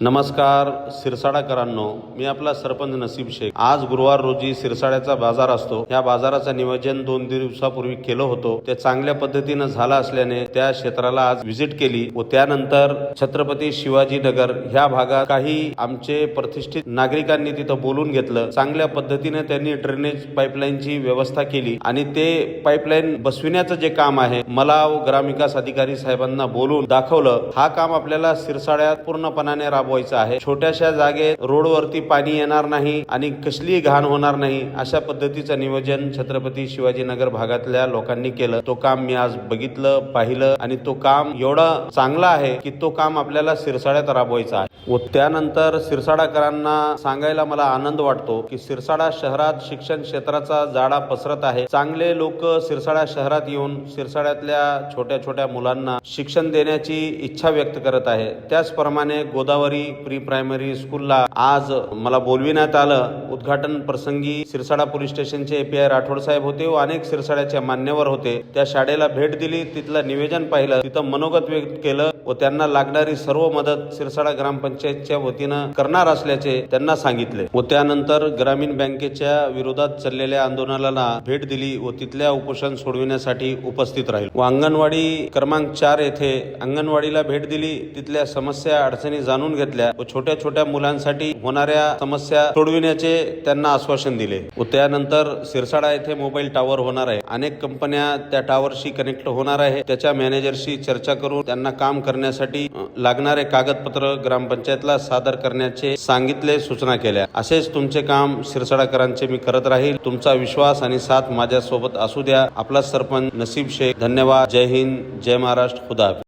नमस्कार सिरसाडाकरांनो, मी आपला सरपंच नसीब शेख। आज गुरुवार रोजी सिरसाड्याचा बाजार असतो। या बाजाराचं नियोजन 2 दिवसापूर्वी केलं होतं। ते चांगल्या पद्धतीनं झालं असल्याने त्या क्षेत्राला आज व्हिजिट केली व त्यानंतर छत्रपती शिवाजीनगर ह्या भागात काही आमचे प्रतिष्ठित नागरिकांनी तिथं बोलून घेतलं। चांगल्या पद्धतीने त्यांनी ड्रेनेज पाईपलाईनची व्यवस्था केली आणि ते पाईपलाईन बसविण्याचं जे काम आहे मला व ग्रामविकास अधिकारी साहेबांना बोलून दाखवलं। हा काम आपल्याला सिरसाड्यात पूर्णपणाने राबवायचा आहे। छोट्याशा जागेत रोडवरती पाणी येणार नाही आणि कसलीही घाण होणार नाही अशा पद्धतीचं नियोजन छत्रपती शिवाजीनगर भागातल्या लोकांनी केलं। तो काम मी आज बघितलं, पाहिलं आणि तो काम एवढं चांगला आहे की तो काम आपल्याला सिरसाड्यात राबवायचा आहे। व त्यानंतर सिरसाडाकरांना सांगायला मला आनंद वाटतो की सिरसाडा शहरात शिक्षण क्षेत्राचा जाळा पसरत आहे। चांगले लोक सिरसाडा शहरात येऊन सिरसाड्यातल्या छोट्या छोट्या मुलांना शिक्षण देण्याची इच्छा व्यक्त करत आहे। त्याचप्रमाणे गोदावरी प्री प्रायमरी स्कूलला आज मला बोलविण्यात आलं। उद्घाटन प्रसंगी सिरसाडा पोलीस स्टेशनचे API राठोड साहेब होते व अनेक सिरसाड्याचे मान्यवर होते। त्या शाळेला भेट दिली, तिथलं निवेदन पाहिलं, तिथं मनोगत व्यक्त केलं व त्यांना लागणारी सर्व मदत सिरसाडा ग्रामपंचायतच्या वतीनं करणार असल्याचे त्यांना सांगितले। व त्यानंतर ग्रामीण बँकेच्या विरोधात चाललेल्या आंदोलनाला भेट दिली व तिथल्या उपोषण सोडविण्यासाठी उपस्थित राहील व अंगणवाडी क्रमांक 4 येथे अंगणवाडीला भेट दिली, तिथल्या समस्या अडचणी जाणून घेतल्या व छोट्या छोट्या मुलांसाठी होणाऱ्या समस्या सोडविण्याचे त्यांना आश्वासन दिले। व त्यानंतर सिरसाडा येथे मोबाईल टावर होणार आहे। अनेक कंपन्या त्या टावरशी कनेक्ट होणार आहे। त्याच्या मॅनेजरशी चर्चा करून त्यांना काम करण्यासाठी लागणारे कागदपत्र ग्रामपंचायतला सादर करण्याचे सांगितले, सूचना केल्या। असेच तुमचे काम सिरसाडाकरांचे मी करत राहील। तुमचा विश्वास आणि साथ माझ्या सोबत असू द्या। आपला सरपंच नसीब शेख। धन्यवाद। जय हिंद, जय महाराष्ट्र, खुदा हाफिज।